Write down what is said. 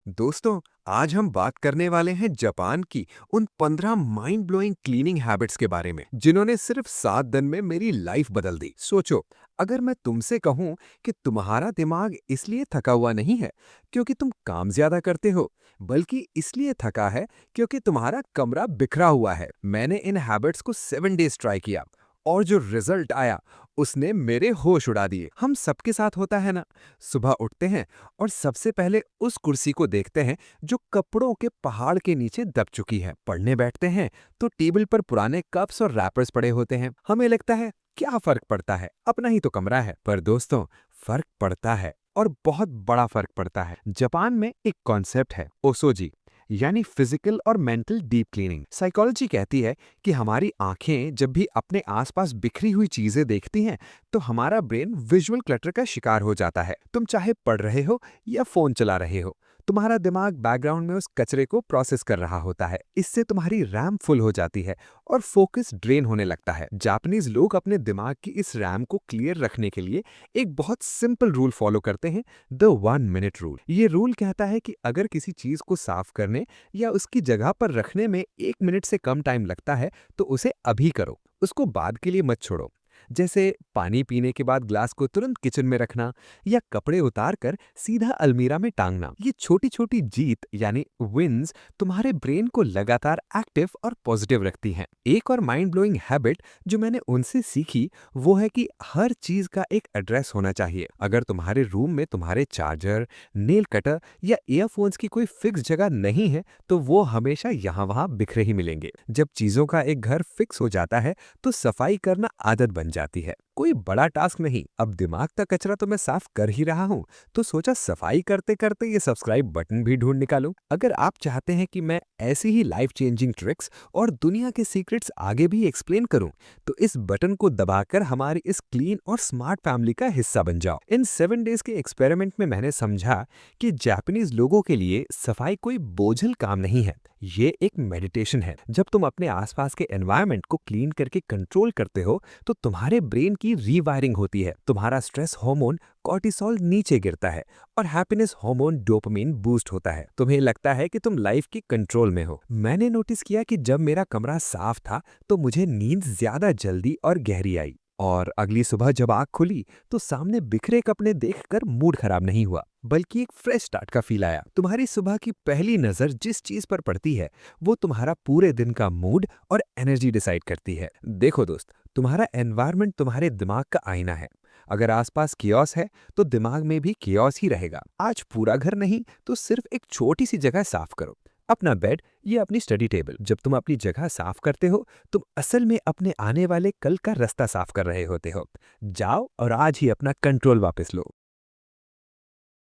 दोस्तों, आज हम बात करने वाले हैं जापान की उन 15 माइंड ब्लोइंग क्लीनिंग हैबिट्स के बारे में जिन्होंने सिर्फ 7 दिन में मेरी लाइफ बदल दी। सोचो, अगर मैं तुमसे कहूं कि तुम्हारा दिमाग इसलिए थका हुआ नहीं है क्योंकि तुम काम ज्यादा करते हो, बल्कि इसलिए थका है क्योंकि तुम्हारा कमरा बिखरा हुआ है। मैंने इन हैबिट्स को 7 डेज ट्राई किया और जो रिजल्ट आया उसने मेरे होश उड़ा दिए। हम सबके साथ होता है ना, सुबह उठते हैं और सबसे पहले उस कुर्सी को देखते हैं जो कपड़ों के पहाड़ के नीचे दब चुकी है। पढ़ने बैठते हैं तो टेबल पर पुराने कप्स और रैपर्स पड़े होते हैं। हमें लगता है क्या फर्क पड़ता है, अपना ही तो कमरा है। पर दोस्तों, फर्क पड़ता है और बहुत बड़ा फर्क पड़ता है। जापान में एक कॉन्सेप्ट है ओसोजी, यानी फिजिकल और मेंटल डीप क्लीनिंग। साइकोलॉजी कहती है कि हमारी आंखें जब भी अपने आसपास बिखरी हुई चीजें देखती हैं तो हमारा ब्रेन विजुअल क्लटर का शिकार हो जाता है। तुम चाहे पढ़ रहे हो या फोन चला रहे हो, तुम्हारा दिमाग बैकग्राउंड में उस कचरे को प्रोसेस कर रहा होता है। इससे तुम्हारी रैम फुल हो जाती है और फोकस ड्रेन होने लगता है। जापानीज लोग अपने दिमाग की इस रैम को क्लियर रखने के लिए एक बहुत सिंपल रूल फॉलो करते हैं, द 1 मिनट रूल। ये रूल कहता है कि अगर किसी चीज को साफ करने या उसकी जगह पर रखने में 1 मिनट से कम टाइम लगता है तो उसे अभी करो, उसको बाद के लिए मत छोड़ो। जैसे पानी पीने के बाद ग्लास को तुरंत किचन में रखना या कपड़े उतार कर सीधा अलमीरा में टांगना। ये छोटी छोटी जीत यानी विंस तुम्हारे ब्रेन को लगातार एक्टिव और पॉजिटिव रखती हैं। एक और माइंड ब्लोइंग हैबिट जो मैंने उनसे सीखी वो है कि हर चीज का एक एड्रेस होना चाहिए। अगर तुम्हारे रूम में तुम्हारे चार्जर, नेल कटर या ईयरफोन्स की कोई फिक्स जगह नहीं है तो वो हमेशा यहाँ वहाँ बिखरे ही मिलेंगे। जब चीजों का एक घर फिक्स हो जाता है तो सफाई करना आदत बन जाती है। कोई बड़ा टास्क नहीं। अब दिमाग का कचरा तो मैं साफ कर ही रहा हूँ, तो सोचा सफाई करते करते ये सब्सक्राइब बटन भी ढूंढ निकालूं। अगर आप चाहते हैं कि मैं ऐसी ही लाइफ चेंजिंग ट्रिक्स और दुनिया के सीक्रेट्स आगे भी एक्सप्लेन करूं, तो इस बटन को दबाकर हमारी इस क्लीन और स्मार्ट फैमिली का हिस्सा बन जाओ। इन 7 डेज के एक्सपेरिमेंट में मैंने समझा कि जापानीज लोगों के लिए सफाई कोई बोझिल काम नहीं है, ये एक मेडिटेशन है। जब तुम अपने आसपास के एनवायरनमेंट को क्लीन करके कंट्रोल करते हो तो तुम्हारे ब्रेन की रीवायरिंग होती है, तुम्हारा स्ट्रेस हार्मोन कॉर्टिसोल नीचे गिरता है और हैप्पीनेस हार्मोन डोपामिन बूस्ट होता है। तुम्हें लगता है कि तुम लाइफ की कंट्रोल में हो। मैंने नोटिस किया कि जब मेरा कमरा साफ था तो मुझे नींद ज्यादा जल्दी और गहरी आई, और अगली सुबह जब आँख खुली तो सामने बिखरे कपड़े देखकर मूड खराब नहीं हुआ, बल्कि एक फ्रेश स्टार्ट का फील आया। तुम्हारी सुबह की पहली नजर जिस चीज पर पड़ती है वो तुम्हारा पूरे दिन का मूड और एनर्जी डिसाइड करती है। देखो दोस्त, तुम्हारा एनवायरनमेंट तुम्हारे दिमाग का आईना है। अगर आसपास कियोस है तो दिमाग में भी कियोस ही रहेगा। आज पूरा घर नहीं तो सिर्फ एक छोटी सी जगह साफ करो, अपना बेड या अपनी स्टडी टेबल। जब तुम अपनी जगह साफ करते हो तुम असल में अपने आने वाले कल का रास्ता साफ कर रहे होते हो। जाओ और आज ही अपना कंट्रोल वापस लो।